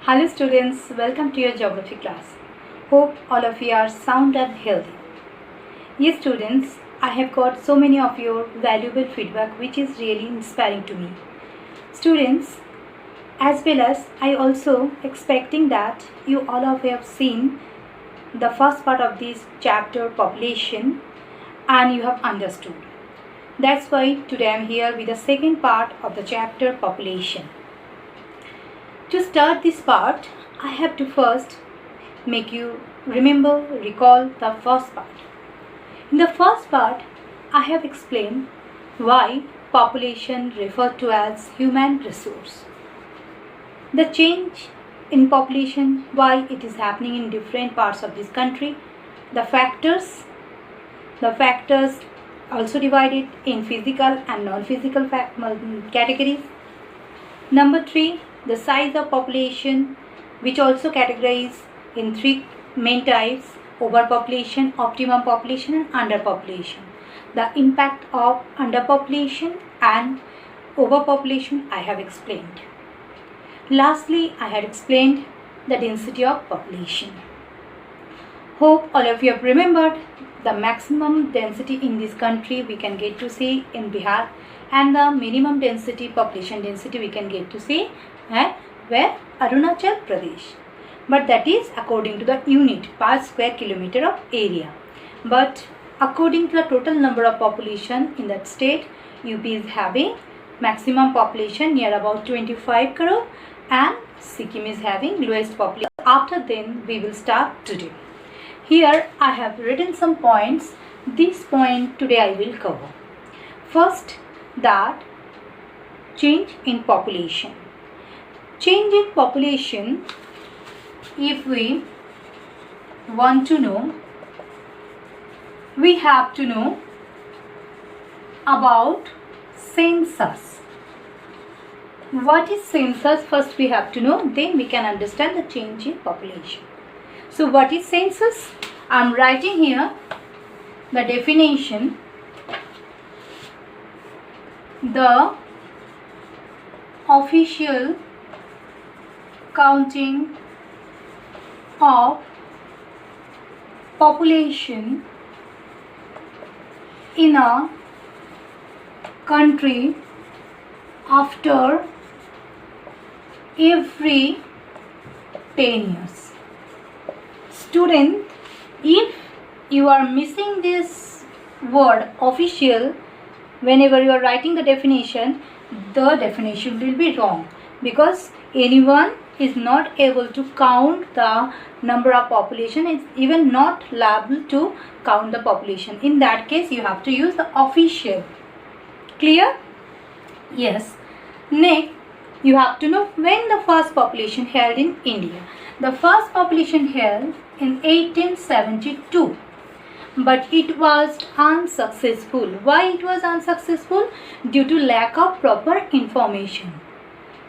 Hello students, welcome to your geography class. Hope all of you are sound and healthy. Yes students, I have got so many of your valuable feedback which is really inspiring to me. Students, as well as I also expecting that you all of you have seen the first part of this chapter population and you have understood. That's why today I am here with the second part of the chapter population. To start this part, I have to first make you recall the first part. In the first part, I have explained why population referred to as human resource. The change in population, why it is happening in different parts of this country, the factors also divided in physical and non-physical categories. Number 3, the size of population, which also categorized in 3 main types: overpopulation, optimum population and underpopulation. The impact of underpopulation and overpopulation I have explained. Lastly, I had explained the density of population. Hope all of you have remembered the maximum density in this country we can get to see in Bihar, and the minimum density, population density, we can get to see at where? Arunachal Pradesh. But that is according to the unit per square kilometer of area. But according to the total number of population in that state, UP is having maximum population near about 25 crore and Sikkim is having lowest population. After then we will start today. Here I have written some points. This point today I will cover. First, that change in population. Change in population, if we want to know, we have to know about census. What is census? First we have to know, then we can understand the change in population. So what is census? I am writing here the definition. The official counting of population in a country after every 10 years. Student, if you are missing this word official, whenever you are writing the definition will be wrong, because anyone is not able to count the number of population, is even not liable to count the population. In that case you have to use the official. Clear? Yes. Next, you have to know when the first population held in India. The first population held in 1872. But it was unsuccessful. Why it was unsuccessful? Due to lack of proper information.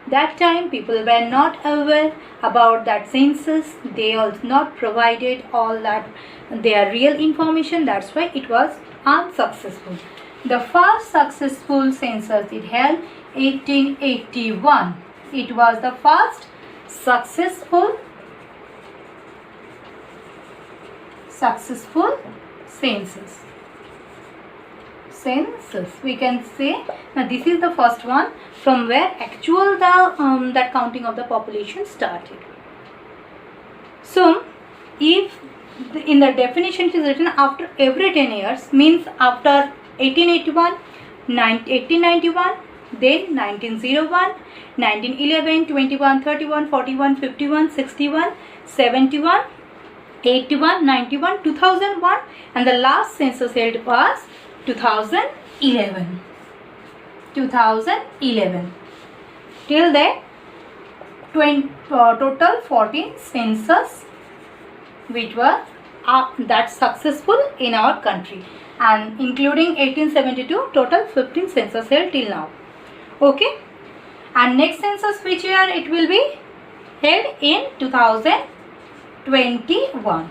That time people were not aware about that census. They also not provided all that their real information. That's why it was unsuccessful. The first successful census it held 1881. It was the first successful census. We can say now this is the first one from where actual that counting of the population started. So if in the definition it is written after every 10 years, means after 1881, 1891, then 1901, 1911, 21, 31, 41, 51, 61, 71, 81, 91, 2001, and the last census held was 2011. Till then, total 14 census which was that successful in our country, and including 1872, total 15 census held till now. Okay, and next census which year it will be held in 2021.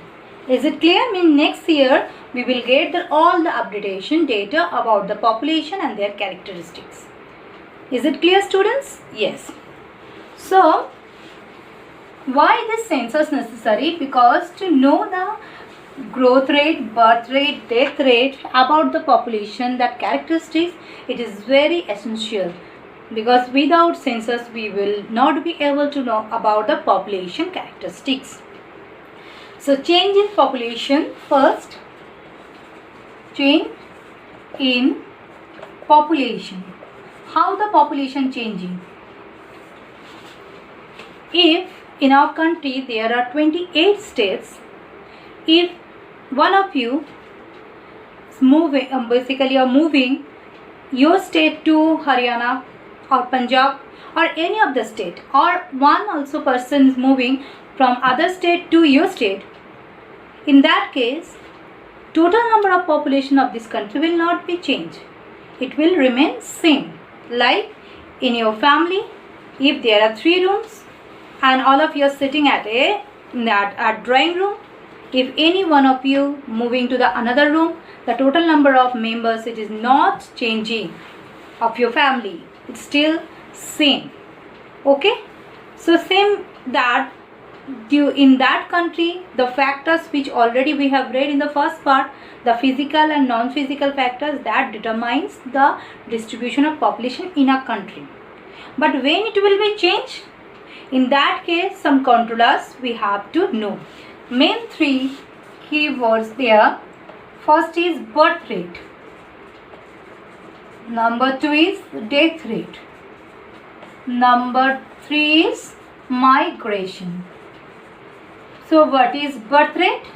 Is it clear? Mean next year we will get all the updatation data about the population and their characteristics. Is it clear students? Yes. So Why this census necessary? Because to know the growth rate, birth rate, death rate about the population, that characteristics, it is very essential, because without census we will not be able to know about the population characteristics. So change in population. First, change in population. How the population changing? If in our country there are 28 states, if one of you is moving, basically are moving your state to Haryana or Punjab or any of the state, or one also person is moving from other state to your state, in that case total number of population of this country will not be changed. It will remain same. Like in your family, if there are 3 rooms and all of you are sitting at a drawing room, if any one of you moving to the another room, the total number of members, it is not changing of your family, it's still same. Okay, so same that in that country, the factors which already we have read in the first part, the physical and non-physical factors that determines the distribution of population in a country. But when it will be changed, in that case some controllers we have to know. Main 3 keywords there. First is birth rate, number 2 is death rate, number 3 is migration. So what is birth rate?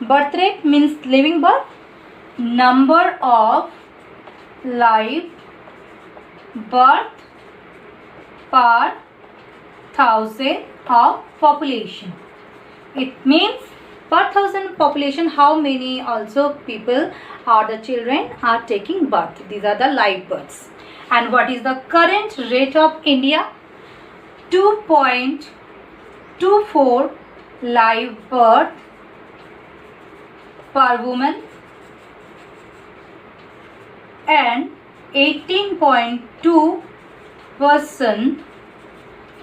Birth rate means living birth, number of live birth per 1000 of population. It means per 1000 population how many also people or the children are taking birth. These are the live births. And what is the current rate of India? 2.24 live birth per woman and 18.2 person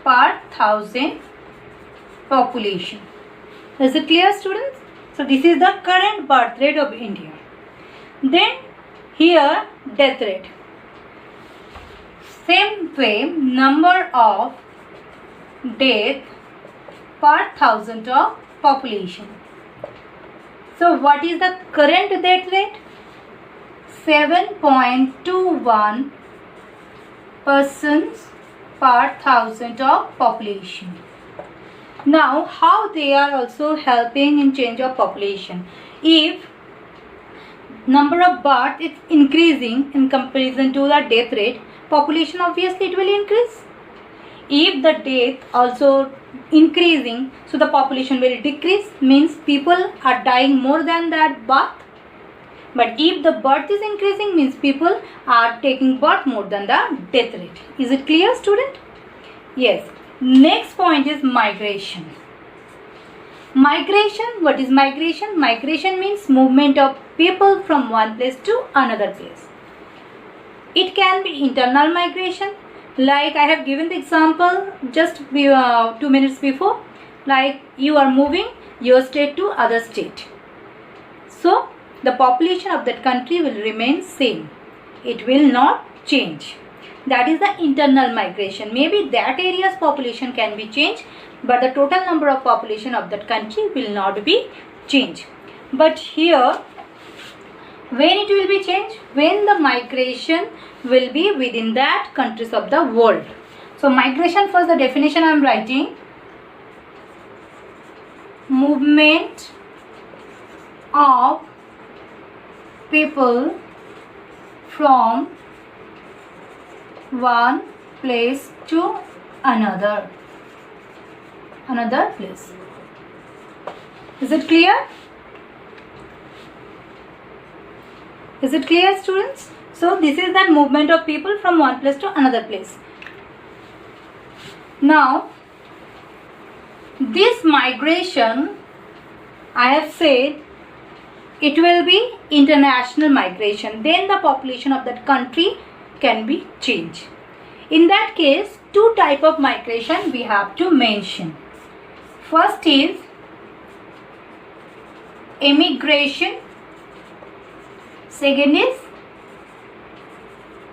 per 1000 population. Is it clear, students? So this is the current birth rate of India. Then here death rate. Same way, number of death per 1000 of population. So what is the current death rate? 7.21 persons per 1000 of population. Now how they are also helping in change of population? If number of birth is increasing in comparison to the death rate, population obviously it will increase. If the death also increasing, so the population will decrease, means people are dying more than that birth. But if the birth is increasing, means people are taking birth more than the death rate. Is it clear, student? Yes. Next point is migration. Migration, what is migration? Migration means movement of people from one place to another place. It can be internal migration, like I have given the example just 2 minutes before, like you are moving your state to other state. So the population of that country will remain same. It will not change. That is the internal migration. Maybe that area's population can be changed, but the total number of population of that country will not be changed. But here, when it will be changed? When the migration will be within that countries of the world. So migration, first the definition I am writing. Movement of people from one place to another place. Is it clear? Is it clear, students? So this is the movement of people from one place to another place. Now this migration, I have said, it will be international migration. Then the population of that country can be changed. In that case, 2 types of migration we have to mention. First is immigration. Second is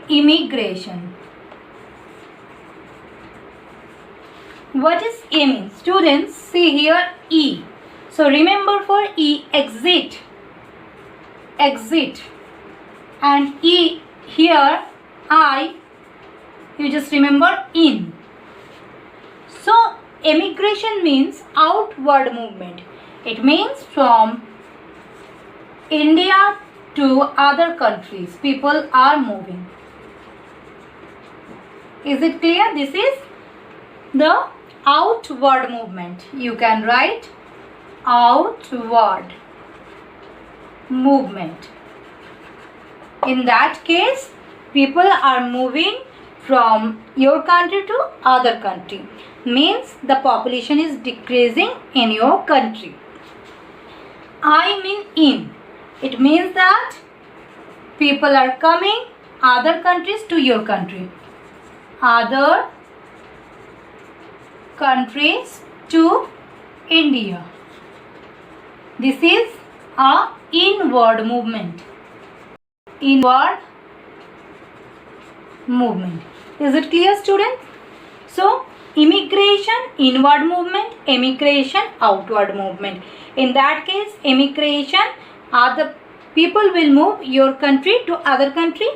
immigration. What is E mean? Students, see here E. So remember for E, exit. Exit. And E here, I, you just remember in. So immigration means outward movement. It means from India to other countries. People are moving. Is it clear? This is the outward movement. You can write outward movement. In that case, people are moving from your country to other country. Means the population is decreasing in your country. I mean in. It means that people are coming other countries to your country. Other countries to India. This is a inward movement. Inward movement. Is it clear, students? So immigration, inward movement, immigration, outward movement. In that case, immigration are the people will move your country to other country.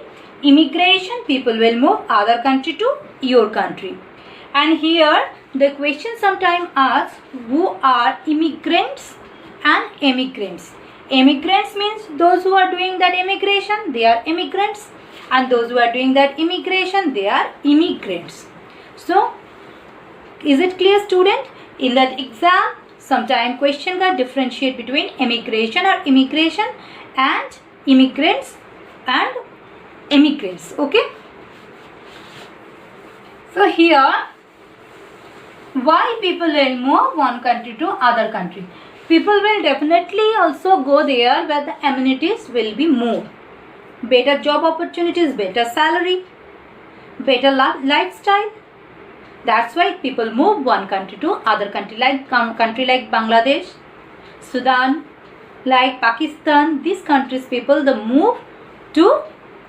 Immigration, people will move other country to your country. And here the question sometimes asks, who are immigrants and emigrants? Immigrants means those who are doing that immigration, they are immigrants, and those who are doing that immigration, they are immigrants. So is it clear, student? In that exam, sometimes question can differentiate between immigration or immigration and immigrants and immigrants. Okay. So here, why people will move one country to other country? People will definitely also go there where the amenities will be more. Better job opportunities, better salary, better lifestyle. That's why people move one country to other country like Bangladesh, Sudan, like Pakistan. These countries people the move to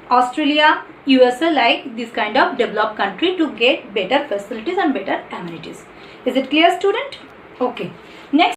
Australia, USA, like this kind of developed country to get better facilities and better amenities. Is it clear, student? Okay.